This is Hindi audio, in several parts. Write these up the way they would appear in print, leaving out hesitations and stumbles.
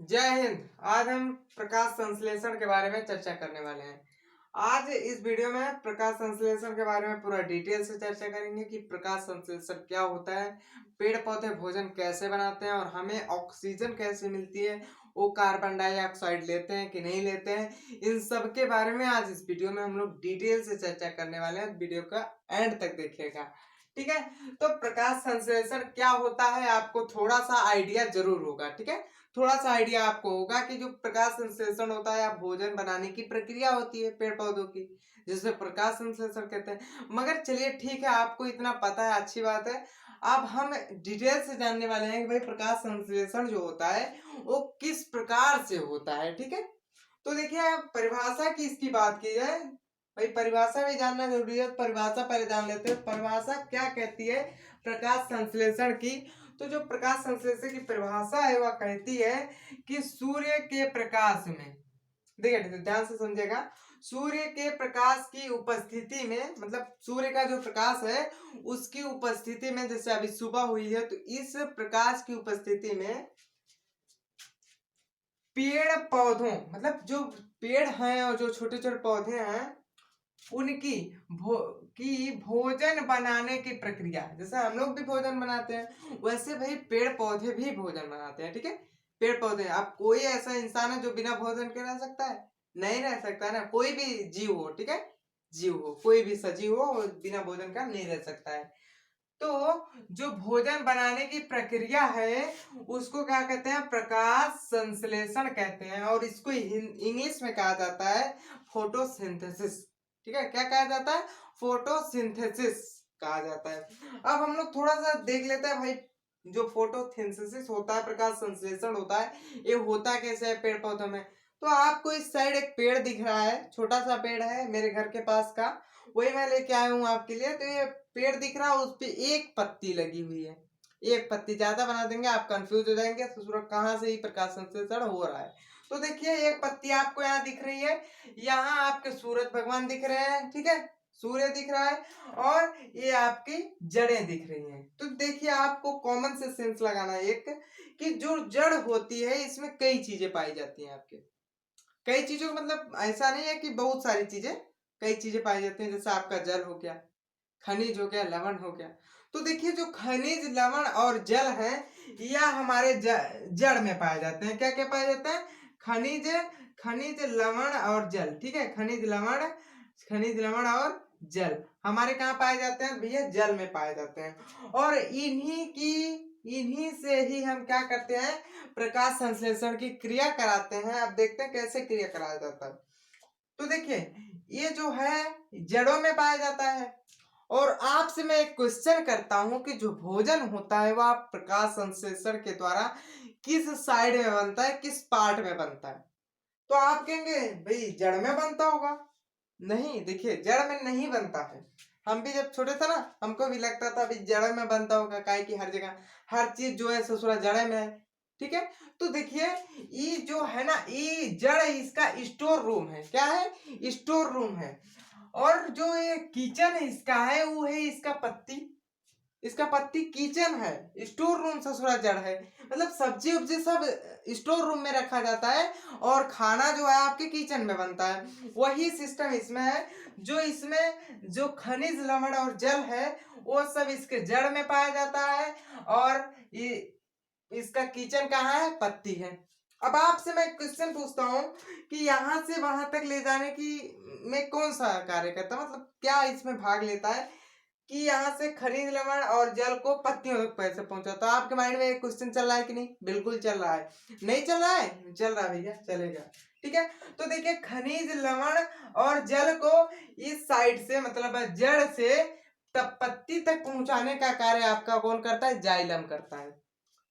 जय हिंद। आज हम प्रकाश संश्लेषण के बारे में चर्चा करने वाले हैं। आज इस वीडियो में प्रकाश संश्लेषण के बारे में पूरा डिटेल से चर्चा करेंगे कि प्रकाश संश्लेषण क्या होता है, पेड़ पौधे भोजन कैसे बनाते हैं और हमें ऑक्सीजन कैसे मिलती है, वो कार्बन डाइऑक्साइड लेते हैं कि नहीं लेते हैं, इन सब के बारे में आज इस वीडियो में हम लोग डिटेल से चर्चा करने वाले हैं। वीडियो का एंड तक देखिएगा, ठीक है। तो प्रकाश संश्लेषण क्या होता है आपको थोड़ा सा आइडिया जरूर होगा, ठीक है। थोड़ा सा आइडिया आपको होगा कि जो प्रकाश संश्लेषण होता है या भोजन बनाने की प्रक्रिया होती है पेड़ पौधों की, जिसे प्रकाश संश्लेषण कहते हैं। मगर चलिए ठीक है, आपको इतना पता है, अच्छी बात है। अब हम डिटेल से जानने वाले हैं कि भाई प्रकाश संश्लेषण जो होता है वो किस प्रकार से होता है, ठीक है। तो देखिए, परिभाषा की इसकी बात की जाए, भाई परिभाषा भी जानना जरूरी है। परिभाषा पहले जान लेते हैं, परिभाषा क्या कहती है प्रकाश संश्लेषण की। तो जो प्रकाश संश्लेषण की परिभाषा है वह कहती है कि सूर्य के प्रकाश में, देखिए ध्यान से समझेगा, सूर्य के प्रकाश की उपस्थिति में, मतलब सूर्य का जो प्रकाश है उसकी उपस्थिति में, जैसे अभी सुबह हुई है तो इस प्रकाश की उपस्थिति में पेड़ पौधों, मतलब जो पेड़ हैं और जो छोटे छोटे पौधे हैं उनकी भोजन बनाने की प्रक्रिया, जैसे हम लोग भी भोजन बनाते हैं वैसे भाई पेड़ पौधे भी भोजन बनाते हैं, ठीक है। पेड़ पौधे, आप कोई ऐसा इंसान है जो बिना भोजन के रह सकता है? नहीं रह सकता ना। कोई भी जीव हो, ठीक है, जीव हो, कोई भी सजीव हो वो बिना भोजन का नहीं रह सकता है। तो जो भोजन बनाने की प्रक्रिया है उसको क्या कहते हैं? प्रकाश संश्लेषण कहते हैं, और इसको इंग्लिश में कहा जाता है फोटोसिंथेसिस, ठीक है। क्या कहा जाता है? फोटोसिंथेसिस कहा जाता है। अब हम लोग थोड़ा सा देख लेते हैं भाई, जो फोटोसिंथेसिस होता है, प्रकाश संश्लेषण होता है, ये होता कैसे है पेड़ पौधों में। तो आपको इस साइड एक पेड़ दिख रहा है, छोटा सा पेड़ है मेरे घर के पास का, वही मैं लेके आया हूँ आपके लिए। तो ये पेड़ दिख रहा है, उस पे एक पत्ती लगी हुई है। एक पत्ती ज्यादा बना देंगे आप कंफ्यूज हो जाएंगे ससुरा कहाँ से ही प्रकाश संश्लेषण हो रहा है। तो देखिए, एक पत्ती आपको यहाँ दिख रही है, यहाँ आपके सूरज भगवान दिख रहे हैं, ठीक है, सूर्य दिख रहा है, और ये आपकी जड़ें दिख रही हैं। तो देखिए, आपको कॉमन से सेंस लगाना है एक, कि जो जड़ होती है इसमें कई चीजें पाई जाती हैं आपके, कई चीजों का मतलब ऐसा नहीं है कि बहुत सारी चीजें, कई चीजें पाई जाती हैं। जैसे आपका जल हो गया, खनिज हो गया, लवण हो गया। तो देखिए, जो खनिज लवण और जल है यह हमारे जड़ में पाए जाते हैं। क्या क्या पाए जाते हैं? खनिज, खनिज लवण और जल, ठीक है। खनिज लवण, खनिज लवण और जल हमारे कहाँ पाए जाते हैं भैया? जल में पाए जाते हैं। और इन्हीं से ही हम क्या करते हैं? प्रकाश संश्लेषण की क्रिया कराते हैं। अब देखते हैं कैसे क्रिया कराया जाता है। तो देखिए, ये जो है जड़ों में पाया जाता है। और आपसे मैं एक क्वेश्चन करता हूं कि जो भोजन होता है वह प्रकाश संश्लेषण के द्वारा किस साइड में बनता है, किस पार्ट में बनता है? तो आप कहेंगे भाई जड़ में बनता होगा। नहीं, देखिए जड़ में नहीं बनता है। हम भी जब छोटे थे ना, हमको भी लगता था भाई जड़ में बनता होगा, काहे कि हर जगह हर चीज जो है ससुरा जड़ में है, ठीक है। तो देखिए, ये जो है ना, ये जड़ इसका स्टोर रूम है। क्या है? स्टोर रूम है। और जो ये किचन इसका है वो है इसका पत्ती, इसका पत्ती किचन है, स्टोर रूम ससुरा जड़ है। मतलब सब्जी उब्जी सब स्टोर रूम में रखा जाता है और खाना जो है आपके किचन में बनता है। वही सिस्टम इसमें है। जो इसमें जो खनिज लवण और जल है वो सब इसके जड़ में पाया जाता है, और ये इसका किचन कहाँ है? पत्ती है। अब आपसे मैं क्वेश्चन पूछता हूँ कि यहाँ से वहां तक ले जाने की में कौन सा कार्य करता है, मतलब क्या इसमें भाग लेता है कि यहाँ से खनिज लवण और जल को पत्तियों तक कैसे पहुंचा। तो आपके माइंड में एक क्वेश्चन चल रहा है कि नहीं? बिल्कुल चल रहा है। नहीं चल रहा है? चल रहा है भैया, चलेगा, ठीक है। तो देखिए, खनिज लवण और जल को इस साइड से, मतलब जड़ से तब पत्ती तक पहुंचाने का कार्य आपका कौन करता है? जाइलम करता है।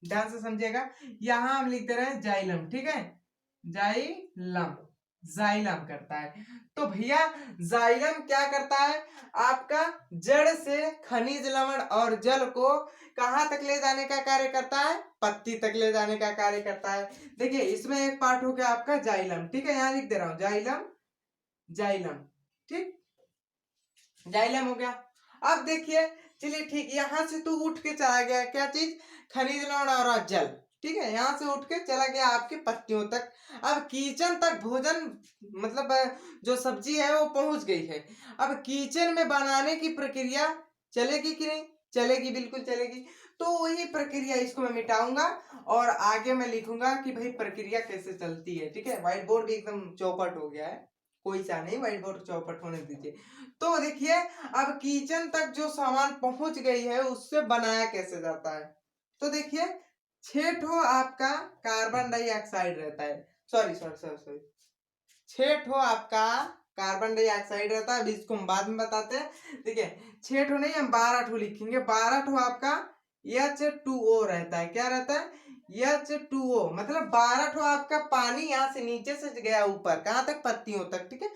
ध्यान से समझिएगा, यहां हम लिख दे रहे हैं जाइलम, ठीक है, जाइलम, जाइलम करता है। तो भैया जाइलम क्या करता है? आपका जड़ से खनिज लवण और जल को कहां तक ले जाने का कार्य करता है? पत्ती तक ले जाने का कार्य करता है। देखिए, इसमें एक पार्ट हो गया आपका जाइलम, ठीक है, यहां लिख दे रहा हूं जाइलम, जाइलम, ठीक, जाइलम हो गया। अब देखिए, चलिए ठीक, यहां से तो उठ के चला गया क्या चीज? खनिज लवण और जल, ठीक है, यहाँ से उठ के चला गया आपके पत्तियों तक। अब किचन तक भोजन मतलब जो सब्जी है वो पहुंच गई है। अब किचन में बनाने की प्रक्रिया चलेगी कि नहीं? चलेगी, बिल्कुल चलेगी। तो वही प्रक्रिया, इसको मैं मिटाऊंगा और आगे मैं लिखूंगा कि भाई प्रक्रिया कैसे चलती है। ठीक है, व्हाइट बोर्ड भी एकदम चौपट हो गया है, कोई सा नहीं, व्हाइट बोर्ड चौपट होने दीजिए। तो देखिए, अब किचन तक जो सामान पहुंच गई है उससे बनाया कैसे जाता है। तो देखिए, 6 ठो आपका कार्बन डाइऑक्साइड रहता है, सॉरी सॉरी सॉरी सॉरी 6 ठो आपका कार्बन डाइऑक्साइड रहता है। अभी इसको हम बाद में बताते हैं। ठीक है, 6 ठो नहीं, हम 12 ठो लिखेंगे। 12 ठो आपका H2O रहता है। क्या रहता है? H2O, मतलब 12 ठो आपका पानी यहाँ से नीचे से गया ऊपर, कहाँ तक? पत्तियों तक। ठीक है,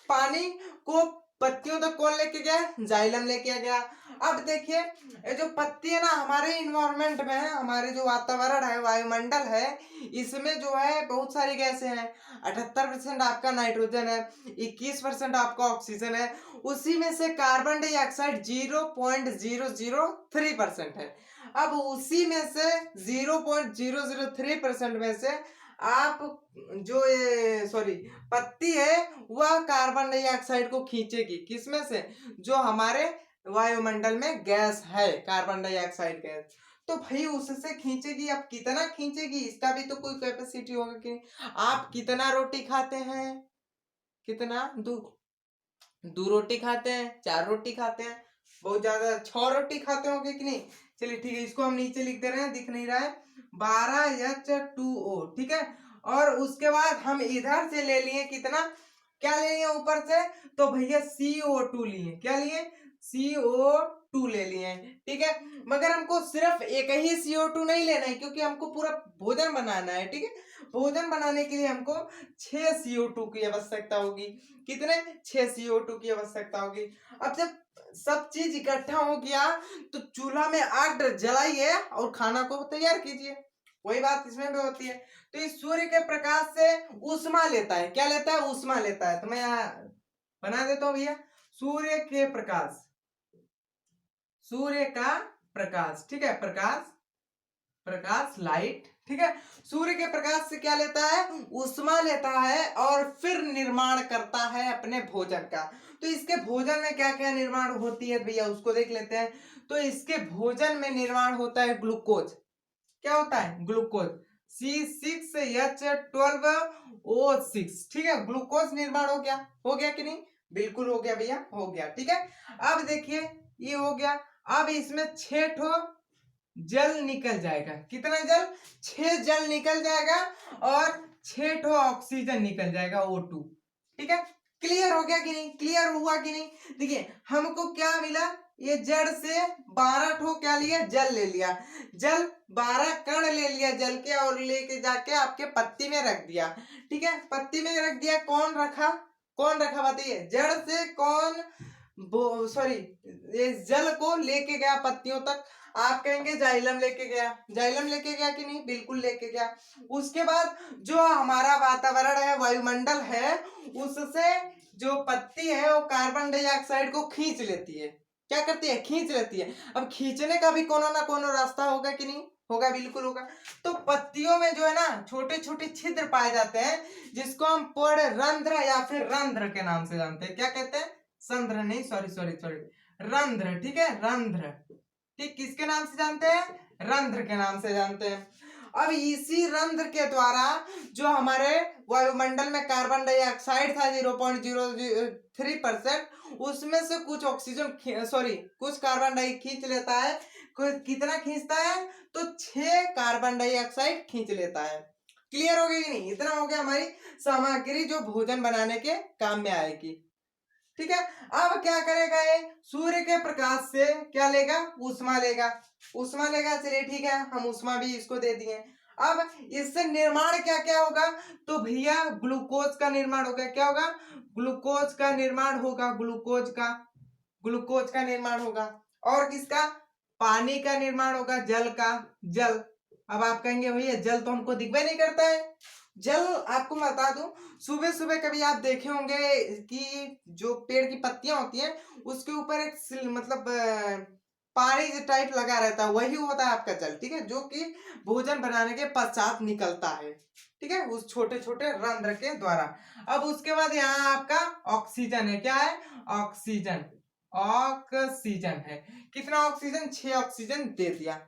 पानी को पत्तियों तक कौन लेके गया? जाइलम लेके गया। अब देखिए, ये जो पत्ती है ना, हमारे इन्वायरमेंट में है, हमारे जो वातावरण है, वायुमंडल है, इसमें जो है बहुत सारी गैसें हैं। 78% आपका नाइट्रोजन है, 21% आपका ऑक्सीजन है, उसी में से कार्बन डाइऑक्साइड 0.003% है। अब उसी में से 0.003% में से आप जो ये सॉरी पत्ती है वह कार्बन डाइऑक्साइड को खींचेगी। किसमें से? जो हमारे वायुमंडल में गैस है, कार्बन डाइऑक्साइड गैस। तो भाई उससे खींचेगी। अब कितना खींचेगी, इसका भी तो कोई कैपेसिटी होगा कि नहीं। आप कितना रोटी खाते हैं? कितना? दो रोटी खाते हैं, 4 रोटी खाते हैं, बहुत ज्यादा 6 रोटी खाते होंगे कि नहीं। चलिए ठीक है, इसको हम नीचे लिख दे रहे हैं, दिख नहीं रहा है। 12H2O। ठीक है, और उसके बाद हम इधर से ले लिए कितना, क्या ले लिए ऊपर से? तो भैया CO2 लिए। क्या लिए? CO2 ले लिए। ठीक है, मगर हमको सिर्फ एक ही CO2 नहीं लेना है, क्योंकि हमको पूरा भोजन बनाना है। ठीक है, भोजन बनाने के लिए हमको 6 CO2 की आवश्यकता होगी। कितने? 6 CO2 की आवश्यकता होगी। अब जब सब चीज इकट्ठा हो गया तो चूल्हा में आग जलाइए और खाना को तैयार कीजिए। वही बात इसमें भी होती है। तो इस सूर्य के प्रकाश से ऊष्मा लेता है। क्या लेता है? ऊष्मा लेता है। तो मैं यहाँ बना देता हूँ भैया, सूर्य के प्रकाश, सूर्य का प्रकाश। ठीक है, प्रकाश, प्रकाश, लाइट। ठीक है, सूर्य के प्रकाश से क्या लेता है? ऊष्मा लेता है और फिर निर्माण करता है अपने भोजन का। तो इसके भोजन में क्या क्या निर्माण होती है भैया, उसको देख लेते हैं। तो इसके भोजन में निर्माण होता है ग्लूकोज। क्या होता है? Glucose, C6H12O6। ठीक है, ग्लूकोज निर्माण हो गया। हो गया कि नहीं? बिल्कुल हो गया भैया, हो गया। ठीक है, अब देखिए, ये हो गया। अब इसमें 6 ठो जल निकल जाएगा। कितना जल? 6 जल निकल जाएगा और 6 ठो ऑक्सीजन निकल जाएगा, O2। ठीक है, क्लियर हो गया कि नहीं? क्लियर हुआ कि नहीं? देखिए, हमको क्या मिला? ये जड़ से 12 ठो क्या लिया? जल ले लिया। जल 12 कण ले लिया जल के, और लेके जाके आपके पत्ती में रख दिया। ठीक है, पत्ती में रख दिया। कौन रखा? कौन रखा बताइए? जड़ से कौन सॉरी ये जल को लेके गया पत्तियों तक? आप कहेंगे जाइलम लेके गया। जाइलम लेके गया कि नहीं? बिल्कुल लेके गया। उसके बाद जो हमारा वातावरण है, वायुमंडल है, उससे जो पत्ती है वो कार्बन डाइऑक्साइड को खींच लेती है। क्या करती है? खींच लेती है। अब खींचने का भी कोनो ना कोनो रास्ता होगा कि नहीं? होगा, बिल्कुल होगा। तो पत्तियों में जो है ना छोटे छोटे छिद्र पाए जाते हैं, जिसको हम पर्णरंध्र या फिर रंध्र के नाम से जानते हैं। क्या कहते हैं? संध्र नहीं, सॉरी सॉरी सॉरी, रंध्र। ठीक है, रंध्र। ठीक, किसके नाम से जानते हैं? रंध्र के नाम से जानते हैं। अब इसी रंध्र के द्वारा जो हमारे वायुमंडल में कार्बन डाइऑक्साइड था 0.003%, उसमें से कुछ ऑक्सीजन सॉरी कुछ कार्बन डाई खींच लेता है। कितना खींचता है? तो 6 कार्बन डाइऑक्साइड खींच लेता है। क्लियर हो गया कि नहीं? इतना हो गया हमारी सामग्री जो भोजन बनाने के काम में आएगी। ठीक है, अब क्या करेगा ये? सूर्य के प्रकाश से क्या लेगा? ऊष्मा लेगा। ऊष्मा लेगा, चलिए ठीक है, हम ऊष्मा भी इसको दे दिए। अब इससे निर्माण क्या क्या होगा? तो भैया ग्लूकोज का निर्माण होगा। क्या होगा? ग्लूकोज का निर्माण होगा। ग्लूकोज का, ग्लूकोज का निर्माण होगा। और किसका? पानी का निर्माण होगा, जल का। जल, अब आप कहेंगे भैया जल तो हमको दिखबे नहीं करता है। जल आपको मैं बता दूं, सुबह सुबह कभी आप देखे होंगे कि जो पेड़ की पत्तियां होती हैं उसके ऊपर एक मतलब पानी टाइप लगा रहता है, वही होता है आपका जल, ठीक है, जो कि भोजन बनाने के पश्चात निकलता है, ठीक है, उस छोटे छोटे रंध्र के द्वारा। अब उसके बाद यहाँ आपका ऑक्सीजन है, क्या है, ऑक्सीजन, ऑक्सीजन है, कितना ऑक्सीजन, 6 ऑक्सीजन दे दिया।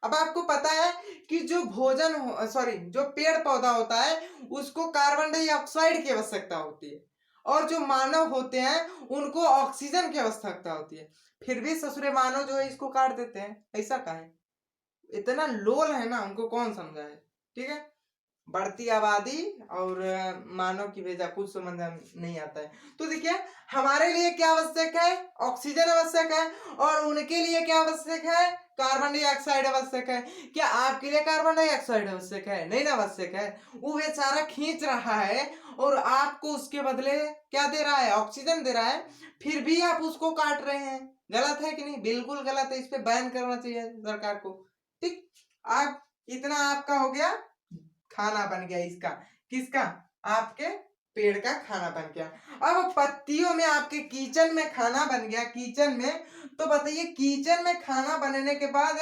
अब आपको पता है कि जो भोजन सॉरी जो पेड़ पौधा होता है उसको कार्बन डाइऑक्साइड की आवश्यकता होती है, और जो मानव होते हैं उनको ऑक्सीजन की आवश्यकता होती है, फिर भी ससुरे मानव जो है इसको काट देते हैं, ऐसा काहे, इतना लोल है ना, उनको कौन समझाए, ठीक है। बढ़ती आबादी और मानव की भेजा कुछ समझ नहीं आता है। तो देखिए हमारे लिए क्या आवश्यक है, ऑक्सीजन आवश्यक है, और उनके लिए क्या आवश्यक है, कार्बन डाइऑक्साइड आवश्यक है। क्या आपके लिए कार्बन डाइऑक्साइड आवश्यक है, नहीं ना आवश्यक है, वो बेचारा खींच रहा है और आपको उसके बदले क्या दे रहा है, ऑक्सीजन दे रहा है, फिर भी आप उसको काट रहे हैं, गलत है कि नहीं, बिल्कुल गलत है, इस पे बैन करना चाहिए सरकार को, ठीक। आप इतना आपका हो गया, खाना बन गया इसका, किसका, आपके पेड़ का खाना बन गया। अब पत्तियों में आपके किचन में खाना बन गया, किचन में, तो बताइए किचन में खाना बनने के बाद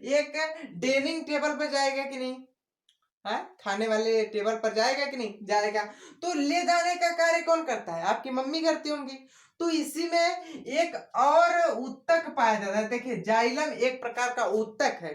एक डाइनिंग टेबल पर जाएगा कि नहीं, है, खाने वाले टेबल पर जाएगा कि नहीं जाएगा, तो ले जाने का कार्य कौन करता है, आपकी मम्मी करती होंगी। तो इसी में एक और उत्तक पाया जाता है, देखिए जाइलम एक प्रकार का उत्तक है,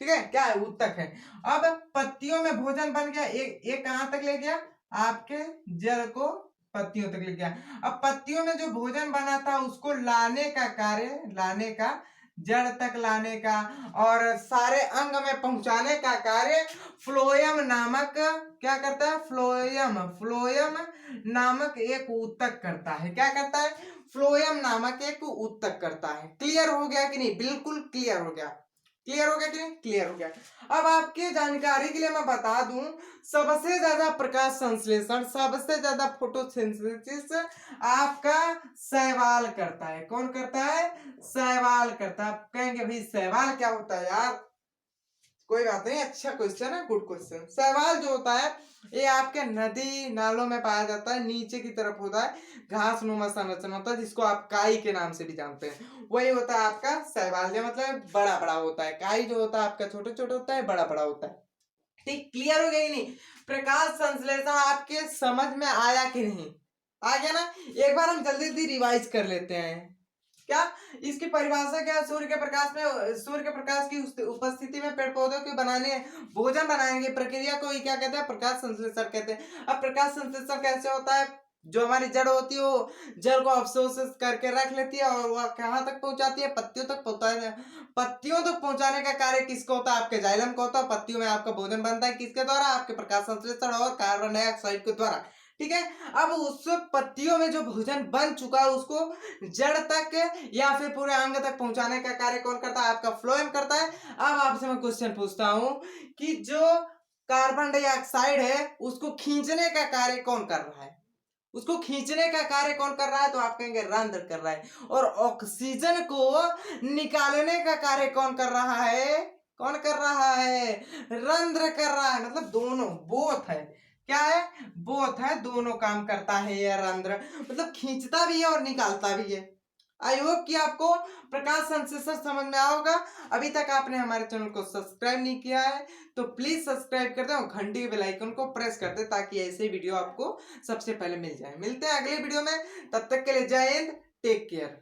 ठीक है, क्या है, उत्तक है। अब पत्तियों में भोजन बन गया, एक कहां तक ले गया, आपके जड़ को पत्तियों तक ले गया। अब पत्तियों में जो भोजन बना था उसको लाने का कार्य, लाने का, जड़ तक लाने का और सारे अंग में पहुंचाने का कार्य फ्लोएम नामक क्या करता है, फ्लोएम, फ्लोएम नामक एक उत्तक करता है, क्या करता है, फ्लोएम नामक एक उत्तक करता है। क्लियर हो गया कि नहीं, बिल्कुल क्लियर हो गया, क्लियर हो गया कि नहीं, क्लियर हो गया। अब आपके जानकारी के लिए मैं बता दूं, सबसे ज्यादा प्रकाश संश्लेषण, सबसे ज्यादा फोटोसिंथेसिस आपका शैवाल करता है, कौन करता है, शैवाल करता है। आप कहेंगे भाई शैवाल क्या होता है यार, कोई बात नहीं, अच्छा क्वेश्चन है, गुड क्वेश्चन। शैवाल जो होता है ये आपके नदी नालों में पाया जाता है, नीचे की तरफ होता है, घास नुमा संरचना होता है, जिसको आप काई के नाम से भी जानते हैं, वही होता है आपका शैवाल, जो मतलब बड़ा बड़ा होता है, काई जो होता है आपका छोटे छोटे होता है, बड़ा बड़ा होता है, ठीक। क्लियर हो गया नहीं, प्रकाश संश्लेषण आपके समझ में आया कि नहीं, आ गया ना। एक बार हम जल्दी जल्दी रिवाइज कर लेते हैं, क्या इसकी परिभाषा क्या है, सूर्य के प्रकाश में, सूर्य के प्रकाश की उपस्थिति में पेड़ पौधों के बनाने भोजन बनाने की प्रक्रिया को ही क्या कहते हैं, प्रकाश संश्लेषण कहते हैं। अब प्रकाश संश्लेषण कैसे होता है, जो हमारी जड़ होती है वो जल को अवशोषित करके रख लेती है और वह कहाँ तक पहुंचाती है, पत्तियों तक पहुंचाने, पत्तियों तक पहुंचाने का कार्य किसका होता है, आपके जाइलम का होता है। पत्तियों में आपका भोजन बनता है किसके द्वारा, आपके प्रकाश संश्लेषण और कार्बन डाइऑक्साइड के द्वारा, ठीक है। अब उस पत्तियों में जो भोजन बन चुका है उसको जड़ तक या फिर पूरे अंग तक पहुंचाने का कार्य कौन करता है, आपका फ्लोएम करता है। अब आपसे मैं क्वेश्चन पूछता हूं कि जो कार्बन डाइऑक्साइड है उसको खींचने का कार्य कौन कर रहा है, उसको खींचने का कार्य कौन कर रहा है, तो आप कहेंगे रंध्र कर रहा है। और ऑक्सीजन को निकालने का कार्य कौन कर रहा है, कौन कर रहा है, रंध्र कर रहा है, मतलब दोनों, बोथ है, क्या है, बोथ है, दोनों काम करता है ये रंध्र, मतलब खींचता भी है और निकालता भी है। आई होप कि आपको प्रकाश संश्लेषण समझ में आओगा। अभी तक आपने हमारे चैनल को सब्सक्राइब नहीं किया है तो प्लीज सब्सक्राइब कर दे और घंटी के बेल आइकन को प्रेस कर दे ताकि ऐसे वीडियो आपको सबसे पहले मिल जाए। मिलते हैं अगले वीडियो में, तब तक के लिए जय हिंद, टेक केयर।